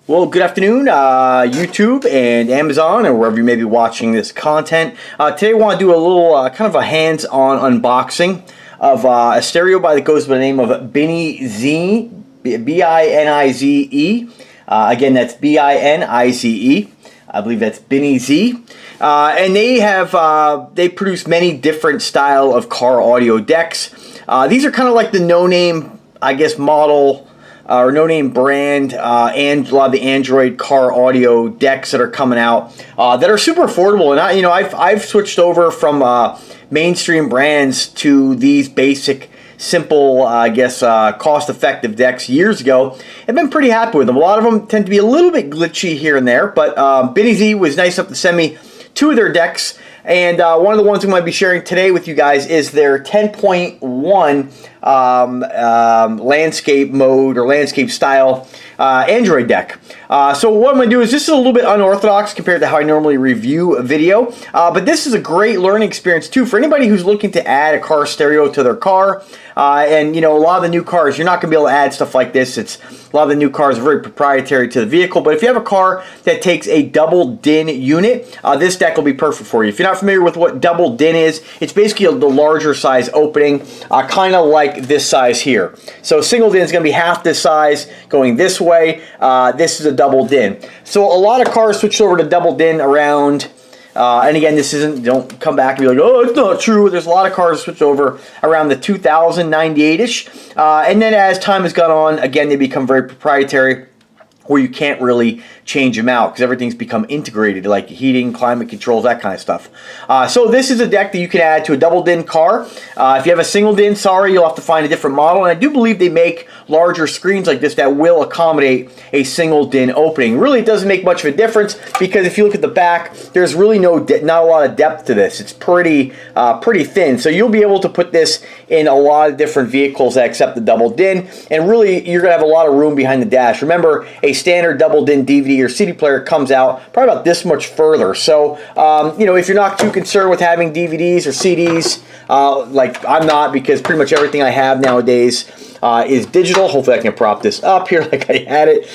Well, good afternoon, YouTube and Amazon, or wherever you may be watching this content. Today I want to do a little kind of a hands-on unboxing of a stereo that goes by the name of Binizie, B-I-N-I-Z-E. Again, that's B-I-N-I-Z-E. I believe that's Binizie. And they produce many different style of car audio decks. These are kind of like the no-name, I guess, model or no-name brand and a lot of the Android car audio decks that are coming out that are super affordable. And I've switched over from mainstream brands to these basic, simple, I guess, cost-effective decks years ago. I've been pretty happy with them. A lot of them tend to be a little bit glitchy here and there, but Binizie was nice enough to send me two of their decks. And one of the ones I'm going to be sharing today with you guys is their 10.1 landscape mode or landscape style Android deck. So what I'm going to do is, this is a little bit unorthodox compared to how I normally review a video, but this is a great learning experience too for anybody who's looking to add a car stereo to their car. And a lot of the new cars, you're not going to be able to add stuff like this. A lot of the new cars are very proprietary to the vehicle, but if you have a car that takes a double DIN unit, this deck will be perfect for you. If you're not familiar with what double DIN is, it's basically the larger size opening, kind of like this size here. So single DIN is going to be half this size going this way. This is a double DIN. So a lot of cars switched over to double DIN around, and again, this isn't, don't come back and be like, oh, it's not true. There's a lot of cars switch over around the 2098-ish. And then as time has gone on, again, they become very proprietary, where you can't really change them out because everything's become integrated, like heating, climate controls, that kind of stuff. So this is a deck that you can add to a double DIN car. If you have a single DIN, sorry, you'll have to find a different model. And I do believe they make larger screens like this that will accommodate a single DIN opening. Really, it doesn't make much of a difference because if you look at the back, there's really not a lot of depth to this. It's pretty thin. So you'll be able to put this in a lot of different vehicles that accept the double DIN. And really, you're going to have a lot of room behind the dash. Remember, a standard double DIN DVD or CD player comes out probably about this much further. So, if you're not too concerned with having DVDs or CDs, like I'm not, because pretty much everything I have nowadays is digital. Hopefully I can prop this up here like I had it.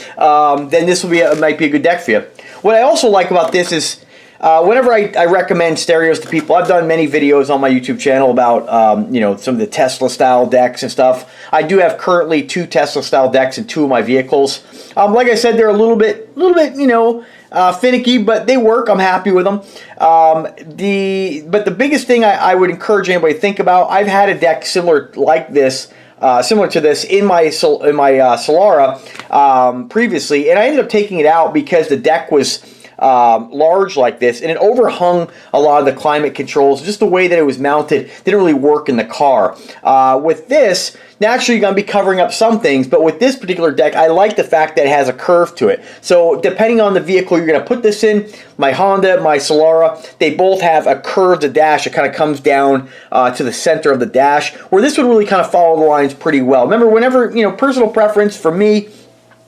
Then this might be a good deck for you. What I also like about this is, whenever I recommend stereos to people, I've done many videos on my YouTube channel about some of the Tesla style decks and stuff. I do have currently 2 Tesla style decks in 2 of my vehicles. Like I said, they're a little bit finicky, but they work. I'm happy with them. But the biggest thing I would encourage anybody to think about, I've had a deck similar to this in my Solara previously, and I ended up taking it out because the deck was large like this, and it overhung a lot of the climate controls. Just the way that it was mounted didn't really work in the car. With this, naturally you're going to be covering up some things, but with this particular deck, I like the fact that it has a curve to it. So depending on the vehicle you're going to put this in, my Honda, my Solara, they both have a curved dash that kind of comes down to the center of the dash, where this would really kind of follow the lines pretty well. Remember, whenever, personal preference for me,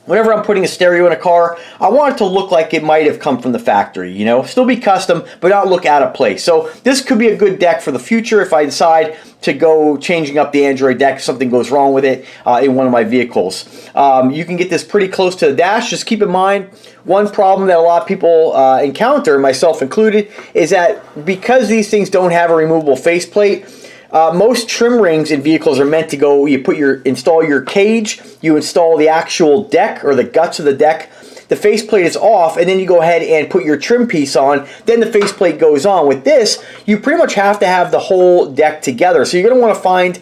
whenever I'm putting a stereo in a car, I want it to look like it might have come from the factory, Still be custom, but not look out of place. So this could be a good deck for the future if I decide to go changing up the Android deck if something goes wrong with it in one of my vehicles. You can get this pretty close to the dash. Just keep in mind, one problem that a lot of people encounter, myself included, is that because these things don't have a removable faceplate, most trim rings in vehicles are meant to go, install your cage, you install the actual deck or the guts of the deck, the faceplate is off, and then you go ahead and put your trim piece on, then the faceplate goes on. With this, you pretty much have to have the whole deck together. So you're going to want to find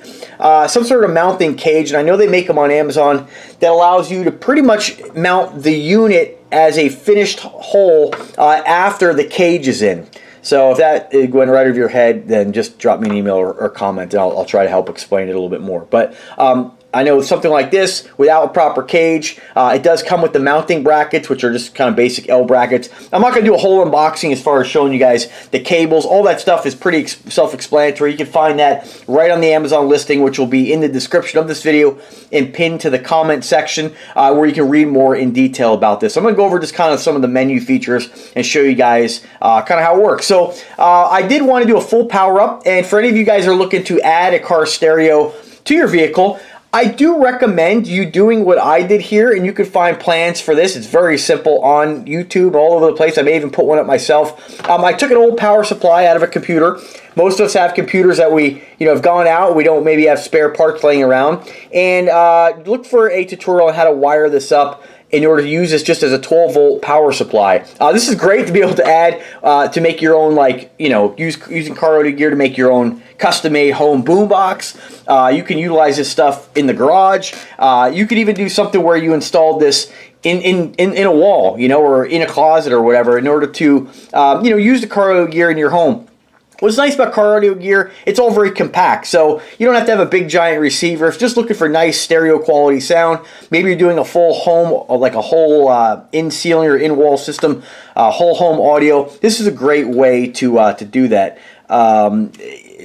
some sort of mounting cage, and I know they make them on Amazon, that allows you to pretty much mount the unit as a finished whole after the cage is in. So if that went right over your head, then just drop me an email or comment, and I'll try to help explain it a little bit more. But I know something like this, without a proper cage, it does come with the mounting brackets, which are just kind of basic L brackets. I'm not going to do a whole unboxing as far as showing you guys the cables. All that stuff is pretty self-explanatory. You can find that right on the Amazon listing, which will be in the description of this video and pinned to the comment section, where you can read more in detail about this. So I'm going to go over just kind of some of the menu features and show you guys kind of how it works. So I did want to do a full power up, and for any of you guys who are looking to add a car stereo to your vehicle, I do recommend you doing what I did here, and you can find plans for this. It's very simple on YouTube, all over the place. I may even put one up myself. I took an old power supply out of a computer. Most of us have computers that we, have gone out. We don't maybe have spare parts laying around. And look for a tutorial on how to wire this up in order to use this just as a 12-volt power supply. This is great to be able to add to make your own, using car audio gear to make your own custom-made home boombox. You can utilize this stuff in the garage. You could even do something where you installed this in a wall, or in a closet or whatever, in order to, use the car audio gear in your home. What's nice about car audio gear, it's all very compact, so you don't have to have a big giant receiver. If you're just looking for nice stereo quality sound, maybe you're doing a full home, like a whole in-ceiling or in-wall system, whole home audio, this is a great way to do that.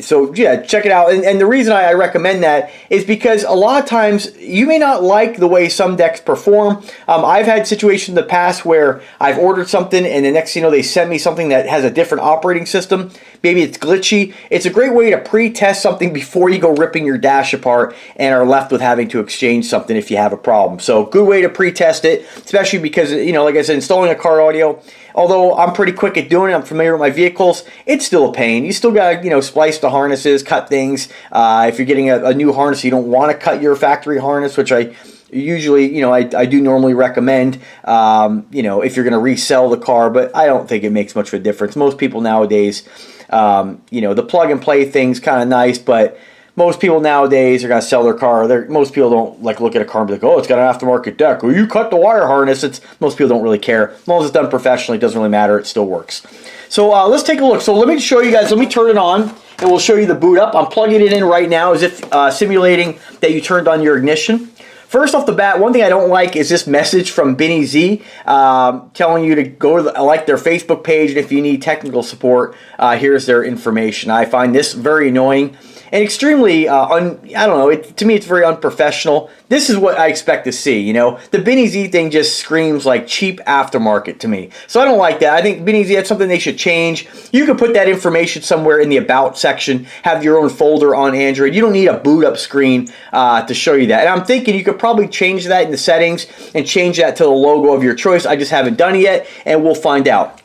So yeah, check it out. And the reason I recommend that is because a lot of times you may not like the way some decks perform. I've had situations in the past where I've ordered something and the next thing you know they send me something that has a different operating system. Maybe it's glitchy. It's a great way to pre-test something before you go ripping your dash apart and are left with having to exchange something if you have a problem. So good way to pre-test it, especially because, like I said, installing a car audio, although I'm pretty quick at doing it, I'm familiar with my vehicles, it's still a pain. You still got to, splice the harnesses, cut things. If you're getting a new harness, you don't want to cut your factory harness, which I usually, I do normally recommend, if you're going to resell the car, but I don't think it makes much of a difference. Most people nowadays, the plug and play thing's kind of nice, but most people nowadays are going to sell their car. Most people don't look at a car and be like, oh, it's got an aftermarket deck. Well, you cut the wire harness. Most people don't really care. As long as it's done professionally, it doesn't really matter. It still works. So let's take a look. So let me show you guys. Let me turn it on, and we'll show you the boot up. I'm plugging it in right now as if simulating that you turned on your ignition. First off the bat, one thing I don't like is this message from Binizie telling you to go to their Facebook page, and if you need technical support, here's their information. I find this very annoying and extremely, to me it's very unprofessional. This is what I expect to see, The Binizie thing just screams like cheap aftermarket to me. So I don't like that. I think Binizie, that's something they should change. You can put that information somewhere in the About section, have your own folder on Android. You don't need a boot up screen to show you that. And I'm thinking you could probably change that in the settings and change that to the logo of your choice. I just haven't done it yet, and we'll find out.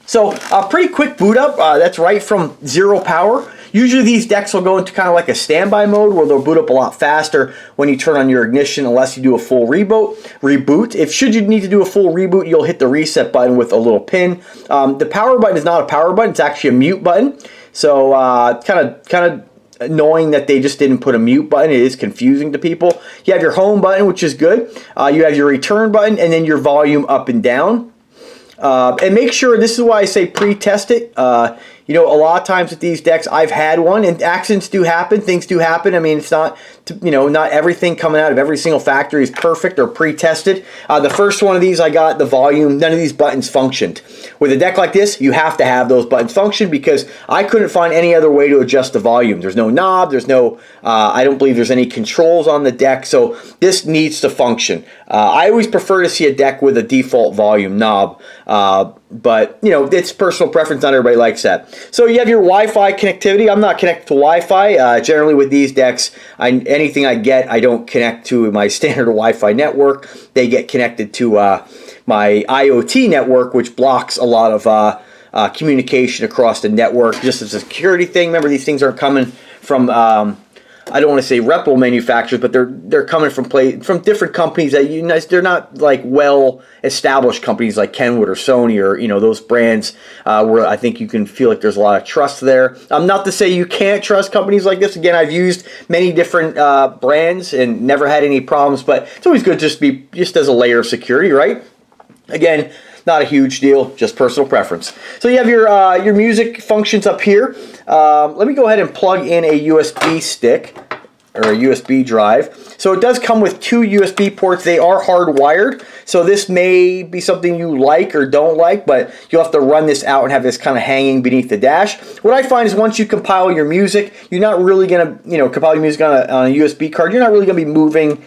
So a pretty quick boot up, that's right from 0 power. Usually these decks will go into kind of like a standby mode where they'll boot up a lot faster when you turn on your ignition unless you do a full reboot. If should you need to do a full reboot, you'll hit the reset button with a little pin. The power button is not a power button, it's actually a mute button. So kind of annoying that they just didn't put a mute button. It is confusing to people. You have your home button, which is good. You have your return button and then your volume up and down. And make sure, this is why I say pre-test it. A lot of times with these decks, I've had one, and accidents do happen, things do happen. I mean, it's not, not everything coming out of every single factory is perfect or pre-tested. The first one of these I got, the volume, none of these buttons functioned. With a deck like this, you have to have those buttons function because I couldn't find any other way to adjust the volume. There's no knob, there's no, I don't believe there's any controls on the deck, so this needs to function. I always prefer to see a deck with a default volume knob, but it's personal preference. Not everybody likes that. So you have your Wi-Fi connectivity. I'm not connected to Wi-Fi. Generally with these decks, anything I get, I don't connect to my standard Wi-Fi network. They get connected to my IoT network, which blocks a lot of communication across the network, just as a security thing. Remember, these things aren't coming from I don't want to say reputable manufacturers, but they're coming from different companies that they're not like well established companies like Kenwood or Sony or those brands where I think you can feel like there's a lot of trust there. Not to say you can't trust companies like this. Again, I've used many different brands and never had any problems, but it's always good just as a layer of security, right? Again, not a huge deal, just personal preference. So you have your music functions up here. Let me go ahead and plug in a USB stick or a USB drive. So it does come with 2 USB ports. They are hardwired, so this may be something you like or don't like, but you'll have to run this out and have this kind of hanging beneath the dash. What I find is once you compile your music, you're not really going to, compile your music on a USB card. You're not really going to be moving,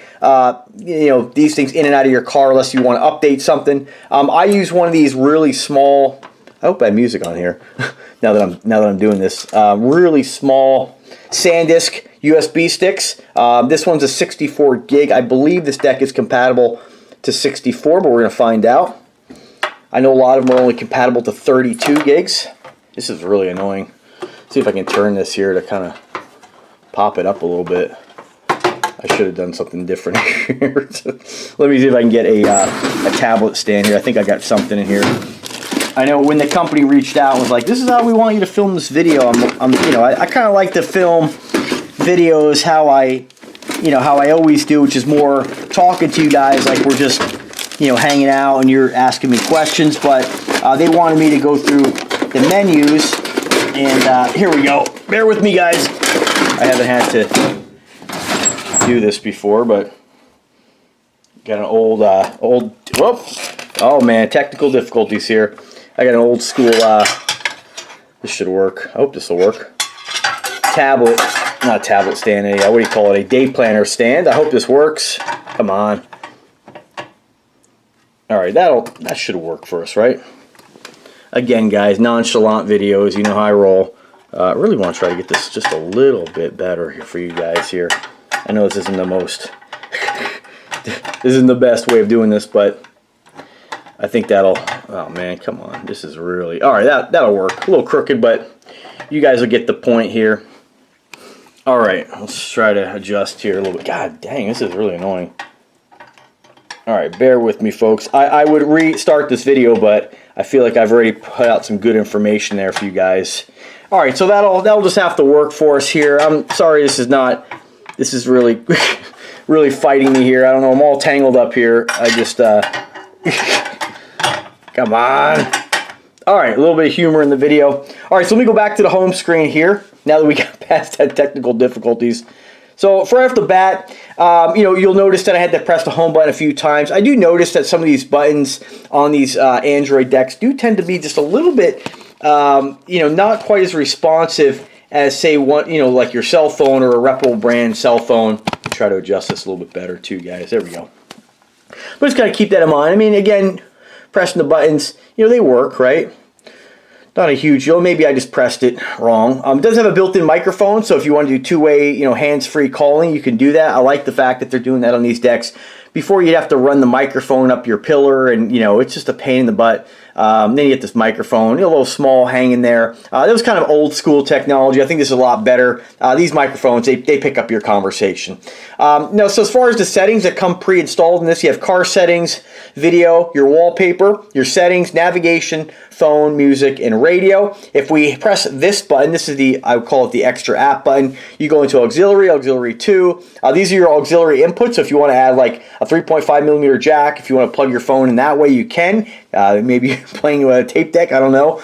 these things in and out of your car unless you want to update something. I use one of these really small. I hope I have music on here. now that I'm doing this, really small SanDisk USB sticks. This one's a 64 gig. I believe this deck is compatible to 64, but we're going to find out. I know a lot of them are only compatible to 32 gigs. This is really annoying. See if I can turn this here to kind of pop it up a little bit. I should have done something different here. Let me see if I can get a tablet stand here. I think I got something in here. I know when the company reached out and was like, "This is how we want you to film this video." I kind of like to film videos how I always do, which is more talking to you guys like we're just, hanging out and you're asking me questions. But they wanted me to go through the menus, and here we go. Bear with me, guys. I haven't had to do this before, but got an old oh man, technical difficulties here. I got an old school this should work. I hope this will work. Not tablet stand, what do you call it, a day planner stand. I hope this works. Come on. Alright, that should work for us, right? Again, guys, nonchalant videos, you know how I roll. I really want to try to get this just a little bit better here for you guys here. I know this isn't the most, this isn't the best way of doing this, but I think that'll, oh man, come on. This is really, alright, that'll work. A little crooked, but you guys will get the point here. Alright, let's try to adjust here a little bit. God dang, this is really annoying. Alright, bear with me, folks. I would restart this video, but I feel like I've already put out some good information there for you guys. Alright, so that'll just have to work for us here. I'm sorry this is really really fighting me here. I don't know, I'm all tangled up here. I just come on. Alright, a little bit of humor in the video. Alright, so let me go back to the home screen here now that we got past that technical difficulties. So right off the bat, you'll notice that I had to press the home button a few times. I do notice that some of these buttons on these Android decks do tend to be just a little bit, not quite as responsive as, say, one, like your cell phone or a reputable brand cell phone. I'll try to adjust this a little bit better too, guys. There we go. But just gotta keep that in mind. I mean, again, pressing the buttons, they work, right? Not a huge deal. Maybe I just pressed it wrong. It does have a built-in microphone, so if you want to do two-way, hands-free calling, you can do that. I like the fact that they're doing that on these decks. Before, you'd have to run the microphone up your pillar, and it's just a pain in the butt. Then you get this microphone, a little small hanging there. That was kind of old school technology. I think this is a lot better. These microphones, they pick up your conversation. So as far as the settings that come pre-installed in this, you have car settings, video, your wallpaper, your settings, navigation, phone, music, and radio. If we press this button, this is I would call it the extra app button. You go into auxiliary, auxiliary 2. These are your auxiliary inputs. So if you want to add like a 3.5mm jack, if you want to plug your phone in that way, you can. Maybe you're playing with a tape deck, I don't know.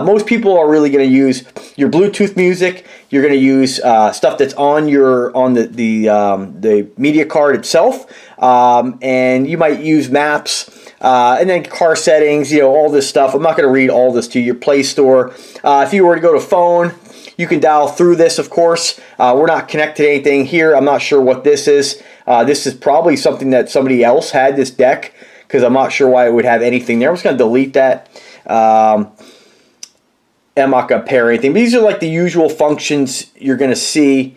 Most people are really going to use your Bluetooth music. You're going to use stuff that's on the media card itself, and you might use maps. And then car settings, all this stuff. I'm not going to read all this to you. Your Play Store. If you were to go to phone, you can dial through this, of course. We're not connected to anything here. I'm not sure what this is. This is probably something that somebody else had, this deck, because I'm not sure why it would have anything there. I'm just going to delete that. I'm not going to pair anything. But these are like the usual functions you're going to see.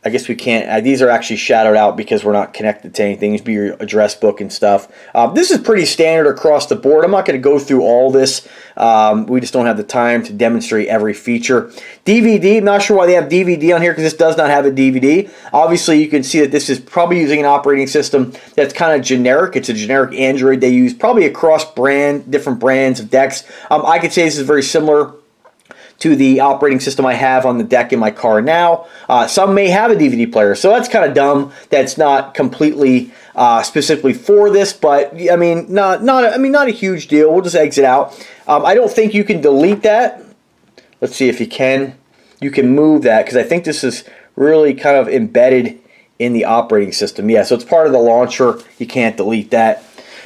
I guess we can't, these are actually shadowed out because we're not connected to anything. These be your address book and stuff. This is pretty standard across the board. I'm not going to go through all this. We just don't have the time to demonstrate every feature. DVD, I'm not sure why they have DVD on here because this does not have a DVD. Obviously, you can see that this is probably using an operating system that's kind of generic. It's a generic Android they use probably across different brands of decks. I could say this is very similar to the operating system I have on the deck in my car now. Some may have a DVD player, so that's kind of dumb. That's not completely specifically for this, but I mean, not a huge deal. We'll just exit out. I don't think you can delete that. Let's see if you can. You can move that because I think this is really kind of embedded in the operating system. Yeah, so it's part of the launcher. You can't delete that.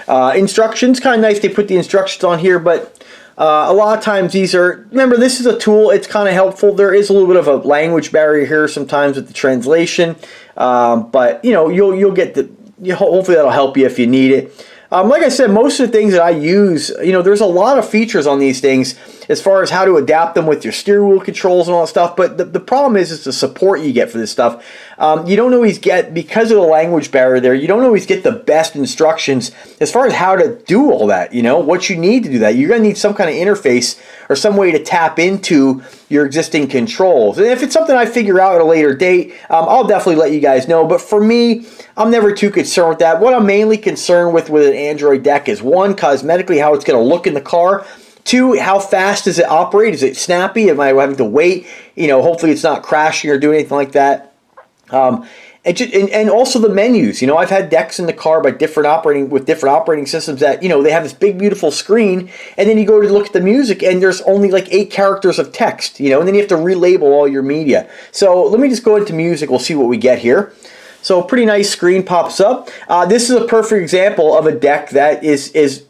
Instructions, kind of nice. They put the instructions on here, but a lot of times these are, remember, this is a tool. It's kind of helpful. There is a little bit of a language barrier here sometimes with the translation, but you'll get hopefully that'll help you if you need it. Like I said, most of the things that I use, you know, there's a lot of features on these things as far as how to adapt them with your steering wheel controls and all that stuff. But the problem is the support you get for this stuff. You don't always get, because of the language barrier there, you don't always get the best instructions as far as how to do all that, you know, what you need to do that. You're going to need some kind of interface or some way to tap into your existing controls. And if it's something I figure out at a later date, I'll definitely let you guys know. But for me, I'm never too concerned with that. What I'm mainly concerned with an Android deck is, one, cosmetically, how it's going to look in the car. Two, how fast does it operate? Is it snappy? Am I having to wait? You know, hopefully it's not crashing or doing anything like that. And also the menus. You know, I've had decks in the car with different operating systems that, you know, they have this big beautiful screen, and then you go to look at the music and there's only like 8 characters of text, you know, and then you have to relabel all your media. So let me just go into music. We'll see what we get here. So a pretty nice screen pops up. This is a perfect example of a deck that is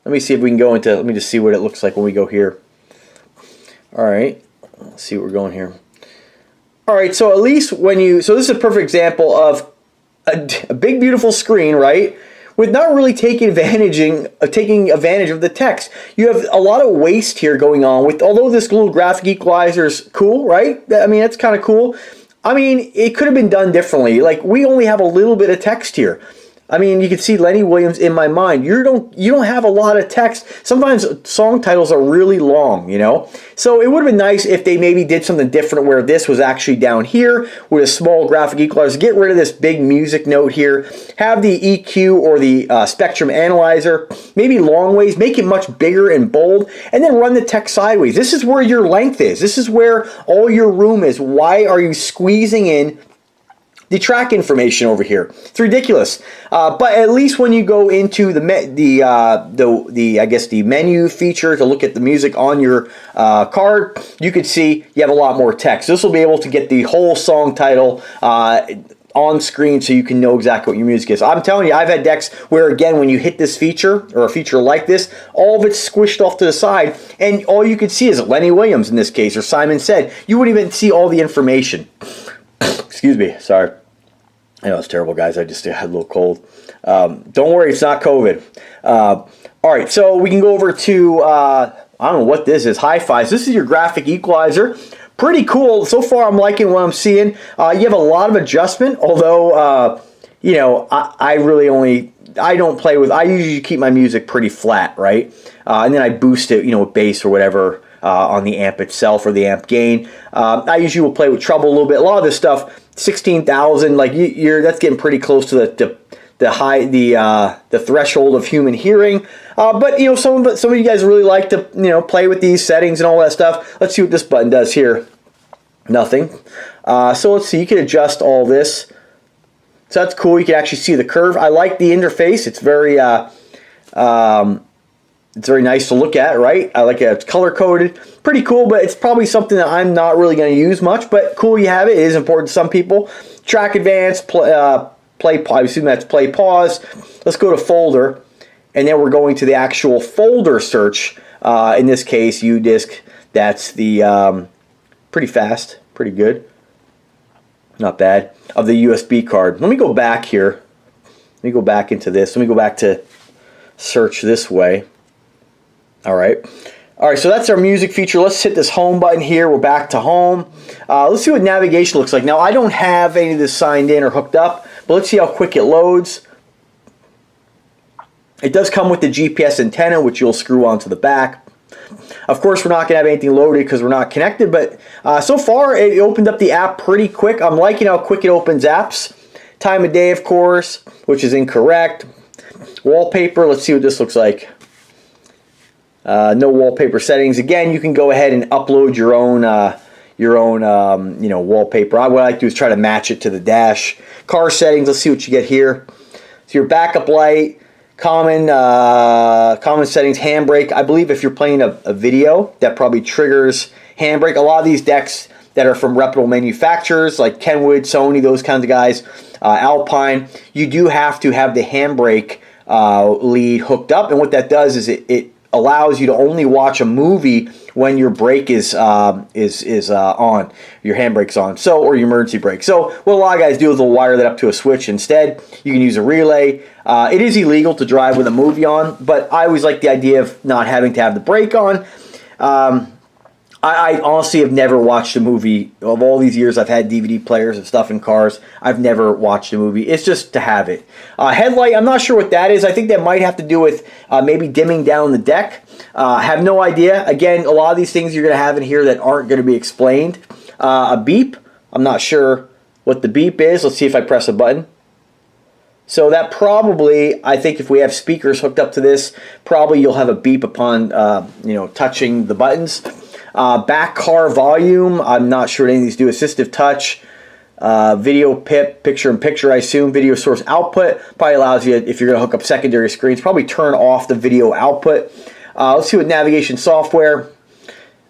let me see if we can go into, let me just see what it looks like when we go here. All right, let's see what we're going here. All right, so at least when you, so this is a perfect example of a big beautiful screen, right? With not really taking advantage of the text. You have a lot of waste here going on with, although this little graphic equalizer is cool, right? I mean, that's kind of cool. I mean, it could have been done differently. Like, we only have a little bit of text here. I mean, you can see Lenny Williams in my mind. You don't have a lot of text. Sometimes song titles are really long, you know? So it would have been nice if they maybe did something different where this was actually down here with a small graphic equalizer. Get rid of this big music note here. Have the EQ or the spectrum analyzer, maybe long ways, make it much bigger and bold, and then run the text sideways. This is where your length is. This is where all your room is. Why are you squeezing in the track information over here? It's ridiculous. But at least when you go into I guess the menu feature to look at the music on your card, you can see you have a lot more text. This will be able to get the whole song title on screen so you can know exactly what your music is. I'm telling you, I've had decks where, again, when you hit this feature or a feature like this, all of it's squished off to the side and all you can see is Lenny Williams in this case, or Simon Said. You wouldn't even see all the information. Excuse me, sorry. I know it's terrible, guys. I just had a little cold. Don't worry, it's not COVID. All right, so we can go over to, I don't know what this is, hi-fi. So this is your graphic equalizer. Pretty cool. So far, I'm liking what I'm seeing. You have a lot of adjustment, although, you know, I don't play with, I usually keep my music pretty flat, right? And then I boost it, you know, with bass or whatever. On the amp itself or the amp gain. I usually will play with treble a little bit. A lot of this stuff, 16,000, like that's getting pretty close to the threshold of human hearing. But you know, some of you guys really like to, you know, play with these settings and all that stuff. Let's see what this button does here. Nothing. So let's see. You can adjust all this. So that's cool. You can actually see the curve. I like the interface. It's very nice to look at, right? I like it. It's color-coded. Pretty cool, but it's probably something that I'm not really going to use much, but cool you have it. It is important to some people. Track advance, play, I assume that's play, pause. Let's go to folder, and then we're going to the actual folder search. In this case, UDisk. That's the pretty fast, pretty good. Not bad. Of the USB card. Let me go back here. Let me go back into this. Let me go back to search this way. All right, so that's our music feature. Let's hit this home button here. We're back to home. Let's see what navigation looks like. Now, I don't have any of this signed in or hooked up, but let's see how quick it loads. It does come with the GPS antenna, which you'll screw onto the back. Of course, we're not going to have anything loaded because we're not connected, but so far, it opened up the app pretty quick. I'm liking how quick it opens apps. Time of day, of course, which is incorrect. Wallpaper, let's see what this looks like. No wallpaper settings. Again, you can go ahead and upload your own you know, wallpaper. What I like to do is try to match it to the dash. Car settings. Let's see what you get here. So your backup light, common settings, handbrake. I believe if you're playing a video, that probably triggers handbrake. A lot of these decks that are from reputable manufacturers like Kenwood, Sony, those kinds of guys, Alpine, you do have to have the handbrake lead hooked up, and what that does is it allows you to only watch a movie when your brake is on, your handbrake's on, so, or your emergency brake. So what a lot of guys do is they'll wire that up to a switch instead. You can use a relay. It is illegal to drive with a movie on, but I always like the idea of not having to have the brake on. I honestly have never watched a movie. Of all these years I've had DVD players and stuff in cars, I've never watched a movie. It's just to have it. Headlight, I'm not sure what that is. I think that might have to do with maybe dimming down the deck. I have no idea. Again, a lot of these things you're going to have in here that aren't going to be explained. A beep, I'm not sure what the beep is. Let's see if I press a button. So that probably, I think if we have speakers hooked up to this, probably you'll have a beep upon touching the buttons. Back car volume, I'm not sure what any of these do. Assistive touch, video PIP, picture-in-picture, I assume. Video source output probably allows you, if you're going to hook up secondary screens, probably turn off the video output. Let's see what navigation software.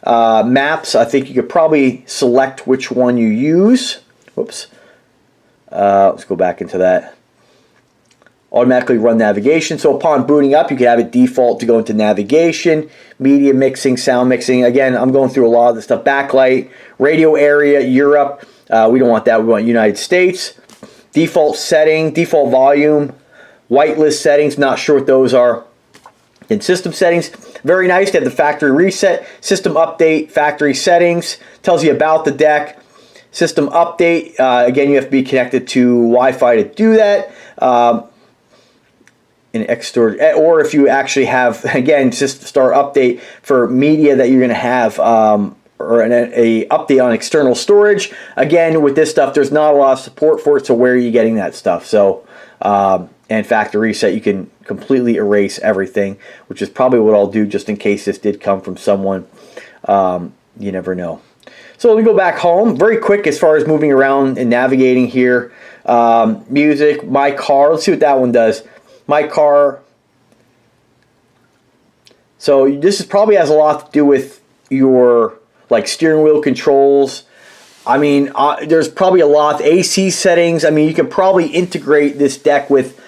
Maps, I think you could probably select which one you use. Whoops. Let's go back into that. Automatically run navigation. So upon booting up, you can have it default to go into navigation, media mixing, sound mixing. Again, I'm going through a lot of the stuff. Backlight, radio area, Europe. We don't want that. We want United States. Default setting, default volume, whitelist settings. Not sure what those are. In system settings, very nice to have the factory reset. System update, factory settings. Tells you about the deck. System update. Again, you have to be connected to Wi-Fi to do that. Or if you actually have, again, just start update for media that you're going to have, or a update on external storage. Again, with this stuff, there's not a lot of support for it, so where are you getting that stuff? So, and factory reset, you can completely erase everything, which is probably what I'll do just in case this did come from someone. You never know. So let me go back home. Very quick as far as moving around and navigating here. Music, my car. Let's see what that one does. My car. So this is probably has a lot to do with your like steering wheel controls. I mean, there's probably a lot of AC settings. I mean, you can probably integrate this deck with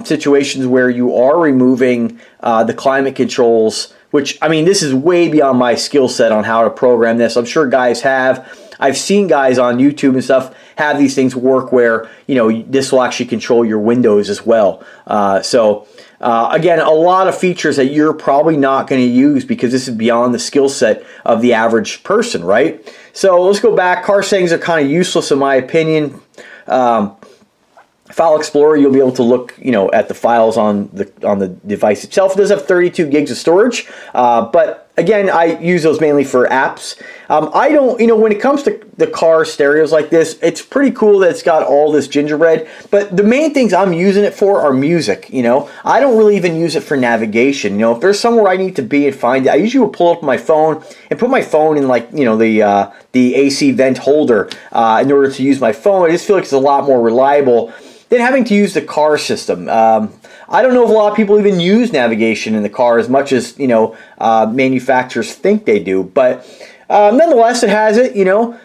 situations where you are removing the climate controls, which, I mean, this is way beyond my skill set on how to program this. I'm sure guys have. I've seen guys on YouTube and stuff have these things work where, you know, this will actually control your windows as well. Again, a lot of features that you're probably not going to use because this is beyond the skill set of the average person, right? So let's go back. Car settings are kind of useless in my opinion. File Explorer, you'll be able to look, you know, at the files on the device itself. It does have 32 gigs of storage, but again, I use those mainly for apps. I don't, you know, when it comes to the car stereos like this, it's pretty cool that it's got all this gingerbread, but the main things I'm using it for are music, you know. I don't really even use it for navigation. You know, if there's somewhere I need to be and find it, I usually will pull up my phone and put my phone in, like, you know, the AC vent holder in order to use my phone. I just feel like it's a lot more reliable than having to use the car system. I don't know if a lot of people even use navigation in the car as much as, you know, manufacturers think they do, but nonetheless, it has it, you know.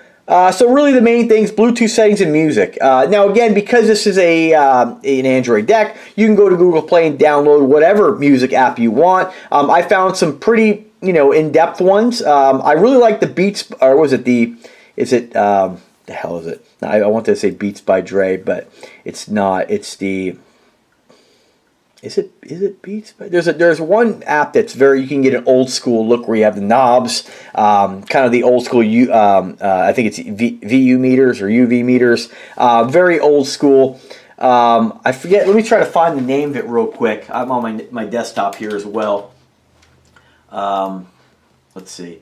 So really the main things, Bluetooth settings and music. Now again, because this is an Android deck, you can go to Google Play and download whatever music app you want. I found some pretty, you know, in-depth ones. I really like the Beats, or was it the hell is it? I wanted to say Beats by Dre, but it's not. It's the. Is it Beats? There's one app that's you can get an old school look where you have the knobs, kind of the old school. I think it's VU meters or UV meters. Very old school. I forget. Let me try to find the name of it real quick. I'm on my desktop here as well. Let's see.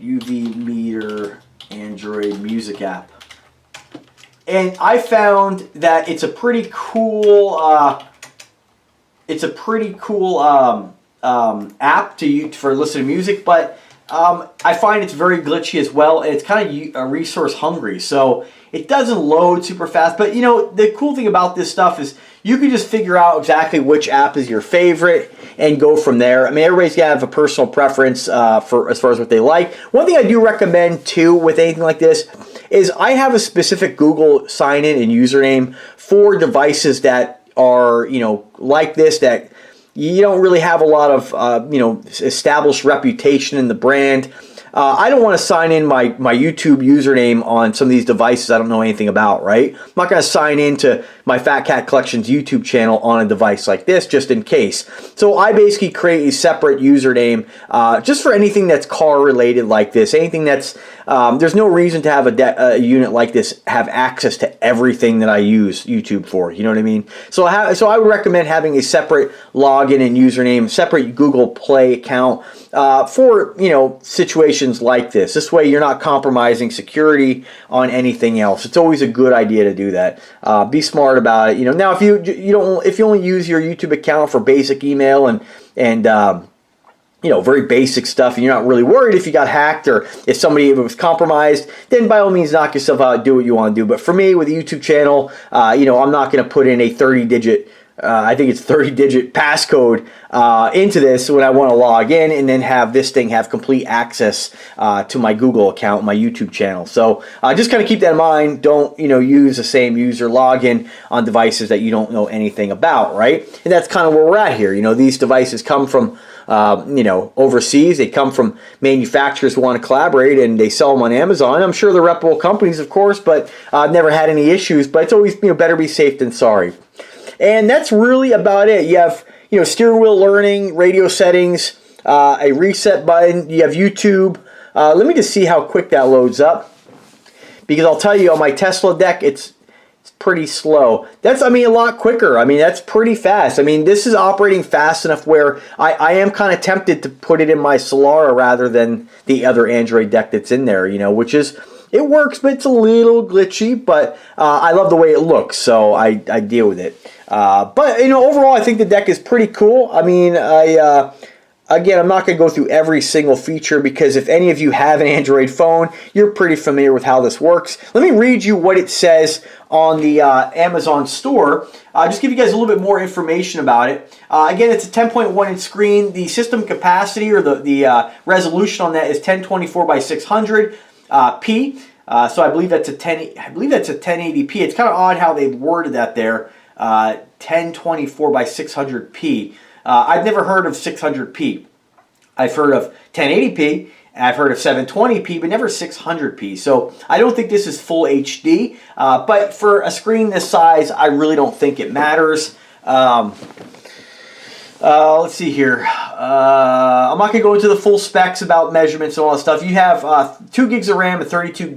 UV meter Android music app, and I found that it's a pretty cool app to use for listening to music, but I find it's very glitchy as well, and it's kind of resource hungry, so it doesn't load super fast. But you know, the cool thing about this stuff is you can just figure out exactly which app is your favorite and go from there. I mean, everybody's gonna have a personal preference for as far as what they like. One thing I do recommend too with anything like this is I have a specific Google sign-in and username for devices that are, you know, like this, that you don't really have a lot of established reputation in the brand. I don't want to sign in my YouTube username on some of these devices I don't know anything about, right? I'm not going to sign into my Fat Cat Collections YouTube channel on a device like this just in case. So I basically create a separate username just for anything that's car related like this. Anything that's, there's no reason to have a unit like this have access to everything that I use YouTube for, you know what I mean? So I would recommend having a separate login and username, separate Google Play account for, situations like this. This way you're not compromising security on anything else. It's always a good idea to do that. Be smart about it. Now if you only use your YouTube account for basic email and very basic stuff, and you're not really worried if you got hacked or if somebody was compromised, then by all means knock yourself out, do what you want to do. But for me, with a YouTube channel, I'm not going to put in a 30-digit I think it's 30-digit passcode into this when I want to log in, and then have this thing have complete access to my Google account, my YouTube channel. So just kind of keep that in mind. Don't use the same user login on devices that you don't know anything about, right? And that's kind of where we're at here. These devices come from overseas. They come from manufacturers who want to collaborate, and they sell them on Amazon. I'm sure they're reputable companies, of course, but I've never had any issues. But it's always better be safe than sorry. And that's really about it. You have steering wheel learning, radio settings, a reset button. You have YouTube. Let me just see how quick that loads up, because I'll tell you on my Tesla deck it's pretty slow. That's a lot quicker. That's pretty fast. This is operating fast enough where I am kind of tempted to put it in my Solara rather than the other Android deck that's in there. Which is, it works, but it's a little glitchy. But I love the way it looks, so I deal with it. But overall, I think the deck is pretty cool. Again, I'm not going to go through every single feature, because if any of you have an Android phone, you're pretty familiar with how this works. Let me read you what it says on the Amazon store. Just give you guys a little bit more information about it. Again, it's a 10.1 inch screen. The system capacity, or the resolution on that, is 1024 by 600 p. So I believe that's a 1080p. It's kind of odd how they worded that there. 1024 by 600p. I've never heard of 600p. I've heard of 1080p, and I've heard of 720p, but never 600p. So I don't think this is full HD, but for a screen this size, I really don't think it matters. Let's see here. I'm not going to go into the full specs about measurements and all that stuff. You have 2 gigs of RAM and 32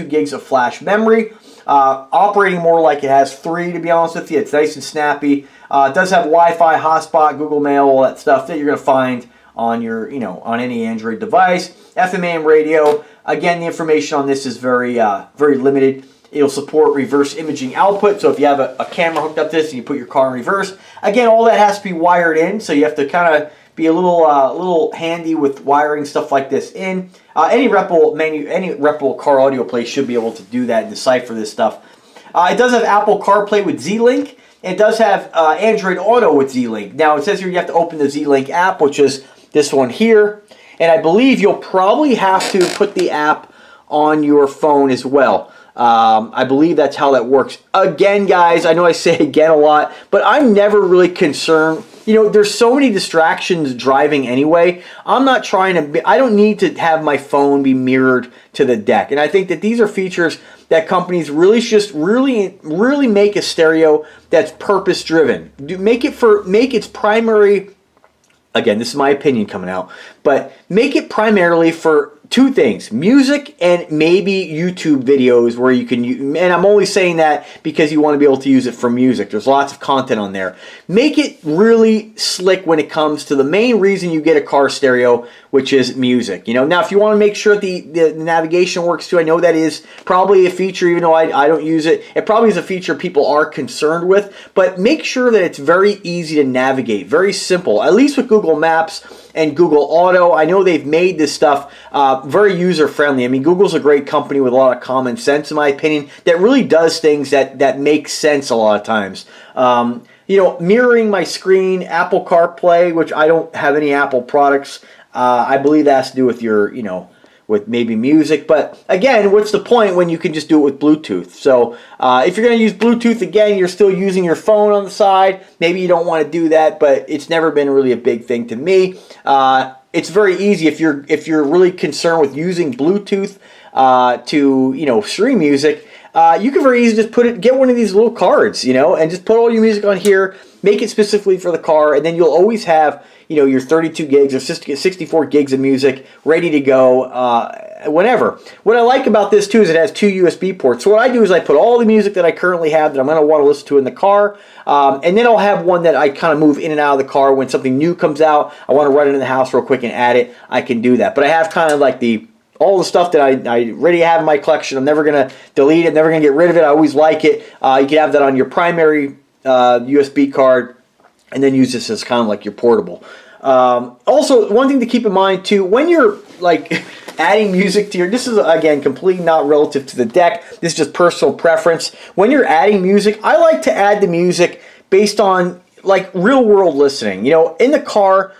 gigs of flash memory. Operating more like it has 3, to be honest with you. It's nice and snappy. It does have Wi-Fi, hotspot, Google Mail, all that stuff that you're going to find on your, on any Android device. FM AM radio. Again, the information on this is very limited. It'll support reverse imaging output. So if you have a camera hooked up to this and you put your car in reverse, again, all that has to be wired in. So you have to kind of be a little handy with wiring stuff like this in. Any reputable car audio place should be able to do that and decipher this stuff. It does have Apple CarPlay with Z-Link. It does have Android Auto with Z-Link. Now it says here you have to open the Z-Link app, which is this one here. And I believe you'll probably have to put the app on your phone as well. I believe that's how that works. Again, guys, I know I say again a lot, but I'm never really concerned. There's so many distractions driving anyway. I'm not trying to, I don't need to have my phone be mirrored to the deck. And I think that these are features that companies really make a stereo that's purpose driven. Make its primary, again, this is my opinion coming out, but make it primarily for 2 things: music and maybe YouTube videos where you can, and I'm only saying that because you want to be able to use it for music. There's lots of content on there. Make it really slick when it comes to the main reason you get a car stereo, which is music. Now if you want to make sure the navigation works too, I know that is probably a feature, even though I don't use it. It probably is a feature people are concerned with, but make sure that it's very easy to navigate, very simple, at least with Google Maps and Google Auto. I know they've made this stuff very user-friendly. Google's a great company with a lot of common sense, in my opinion, that really does things that make sense a lot of times. Mirroring my screen, Apple CarPlay, which I don't have any Apple products. I believe that has to do with your, with maybe music. But again, what's the point when you can just do it with Bluetooth? So if you're going to use Bluetooth, again, you're still using your phone on the side. Maybe you don't want to do that, but it's never been really a big thing to me. It's very easy if you're really concerned with using Bluetooth to stream music. You can very easily just get one of these little cards, and just put all your music on here. Make it specifically for the car, and then you'll always have your 32 gigs or 64 gigs of music ready to go whenever. What I like about this too is it has 2 USB ports. So what I do is I put all the music that I currently have that I'm going to want to listen to in the car, and then I'll have one that I kind of move in and out of the car when something new comes out. I want to run it in the house real quick and add it. I can do that. But I have kind of like all the stuff that I already have in my collection. I'm never going to delete it, never going to get rid of it. I always like it. You can have that on your primary USB card and then use this as kind of like your portable. Also, one thing to keep in mind too, when you're like adding music to this is again completely not relative to the deck. This is just personal preference. When you're adding music, I like to add the music based on like real world listening. In the car,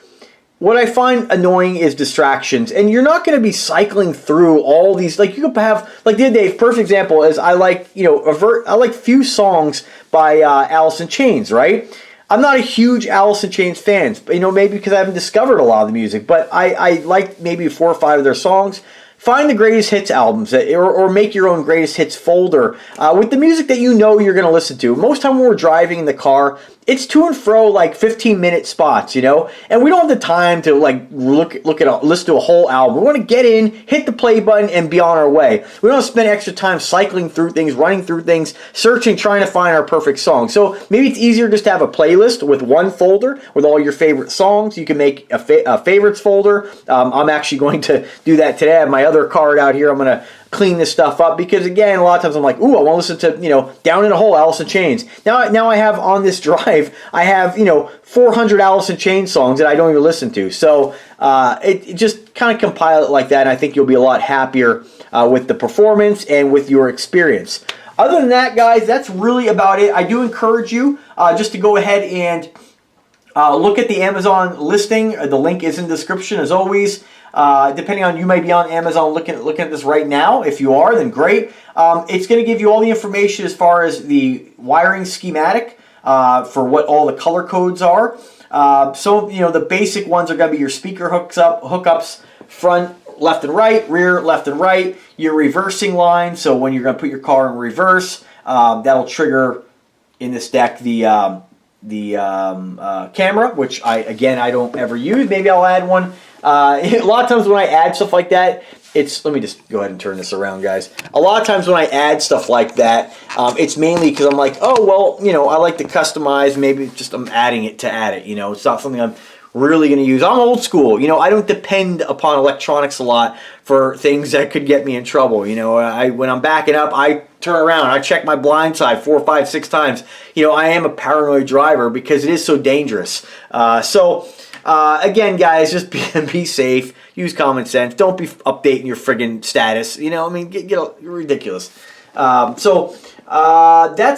what I find annoying is distractions, and you're not going to be cycling through all these. Like you could have, like the other day, perfect example is I like, I like few songs by Alice in Chains, right? I'm not a huge Alice in Chains fan, maybe because I haven't discovered a lot of the music, but I like maybe 4 or 5 of their songs. Find the greatest hits albums or make your own greatest hits folder with the music that you're going to listen to. Most time when we're driving in the car, it's to and fro like 15-minute spots, and we don't have the time to like listen to a whole album. We want to get in, hit the play button, and be on our way. We don't spend extra time cycling through things, running through things, searching, trying to find our perfect song. So maybe it's easier just to have a playlist with one folder with all your favorite songs. You can make a favorites folder. I'm actually going to do that today. I have my other card out here. I'm going to clean this stuff up because again, a lot of times I'm like, ooh, I want to listen to, Down in a Hole, Alice in Chains. Now I have on this drive, I have, 400 Alice in Chains songs that I don't even listen to. So it just kind of compile it like that, and I think you'll be a lot happier with the performance and with your experience. Other than that, guys, that's really about it. I do encourage you just to go ahead and look at the Amazon listing. The link is in the description as always. Depending on, you may be on Amazon looking at this right now. If you are, then great. It's going to give you all the information as far as the wiring schematic for what all the color codes are. So the basic ones are going to be your speaker hookups, front left and right, rear left and right, your reversing line. So when you're going to put your car in reverse, that'll trigger in this deck the camera, which I don't ever use. Maybe I'll add one. A lot of times when I add stuff like that, let me just go ahead and turn this around, guys. A lot of times when I add stuff like that, it's mainly because I'm like, oh, well, I like to customize. Maybe just I'm adding it to add it. It's not something I'm really going to use. I'm old school. I don't depend upon electronics a lot for things that could get me in trouble. When I'm backing up, I turn around, I check my blind side 4, 5, 6 times. I am a paranoid driver because it is so dangerous. Again, guys, just be safe. Use common sense. Don't be updating your friggin' status. You're ridiculous. That's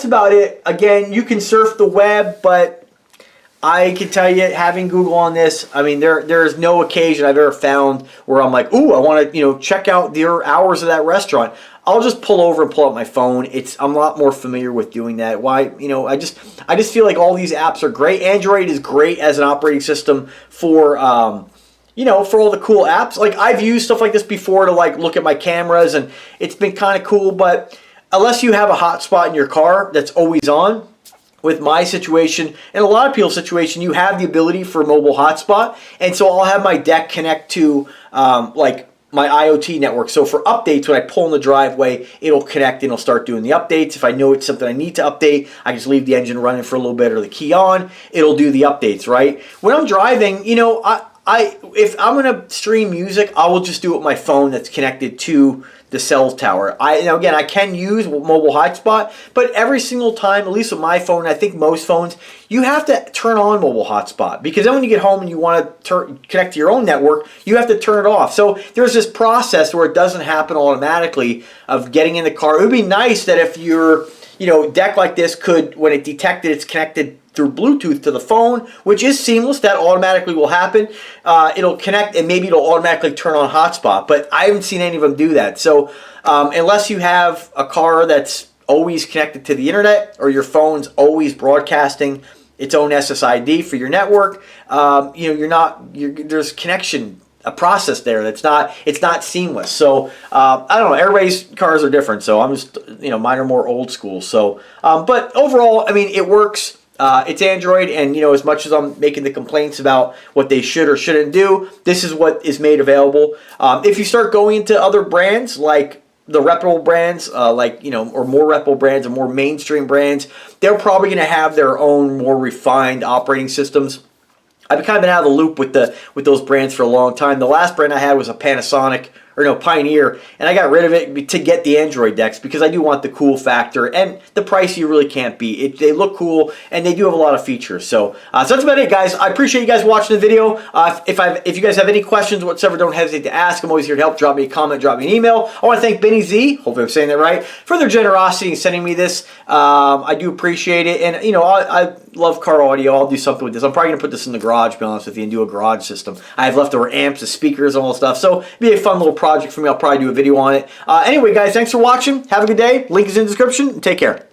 about it. Again, you can surf the web, but I can tell you, having Google on this, there is no occasion I've ever found where I'm like, ooh, I want to, check out the hours of that restaurant. I'll just pull over and pull up my phone. I'm a lot more familiar with doing that. Why? I just feel like all these apps are great. Android is great as an operating system for, for all the cool apps. Like I've used stuff like this before to like look at my cameras, and it's been kind of cool. But unless you have a hotspot in your car that's always on, with my situation and a lot of people's situation, you have the ability for a mobile hotspot, and so I'll have my deck connect to like my IoT network. So for updates, when I pull in the driveway, it'll connect and it'll start doing the updates. If I know it's something I need to update, I just leave the engine running for a little bit or the key on. It'll do the updates, right? When I'm driving, if I'm gonna stream music, I will just do it with my phone that's connected to the cell tower. Again, I can use mobile hotspot, but every single time, at least with my phone, I think most phones, you have to turn on mobile hotspot, because then when you get home and you want to connect to your own network, you have to turn it off. So there's this process where it doesn't happen automatically of getting in the car. It would be nice that if your deck like this could, when it detected it's connected through Bluetooth to the phone, which is seamless. That automatically will happen. It'll connect and maybe it'll automatically turn on hotspot, but I haven't seen any of them do that. So unless you have a car that's always connected to the internet or your phone's always broadcasting its own SSID for your network, there's connection, a process there it's not seamless. So I don't know, everybody's cars are different, so I'm just, mine are more old school. So but overall, I mean, it works. It's Android, and as much as I'm making the complaints about what they should or shouldn't do, this is what is made available. If you start going into other brands like the reputable brands, or more reputable brands or more mainstream brands, they're probably going to have their own more refined operating systems. I've kind of been out of the loop with those brands for a long time. The last brand I had was a Pioneer, and I got rid of it to get the Android decks because I do want the cool factor, and the price you really can't beat. They look cool, and they do have a lot of features. So that's about it, guys. I appreciate you guys watching the video. If you guys have any questions whatsoever, don't hesitate to ask. I'm always here to help. Drop me a comment, drop me an email. I want to thank Binizie, hopefully I'm saying that right, for their generosity in sending me this. I do appreciate it, and I love car audio. I'll do something with this. I'm probably going to put this in the garage, to be honest with you, and do a garage system. I have leftover amps and speakers and all that stuff, so it'd be a fun little project for me. I'll probably do a video on it. Anyway, guys, thanks for watching. Have a good day. Link is in the description. Take care.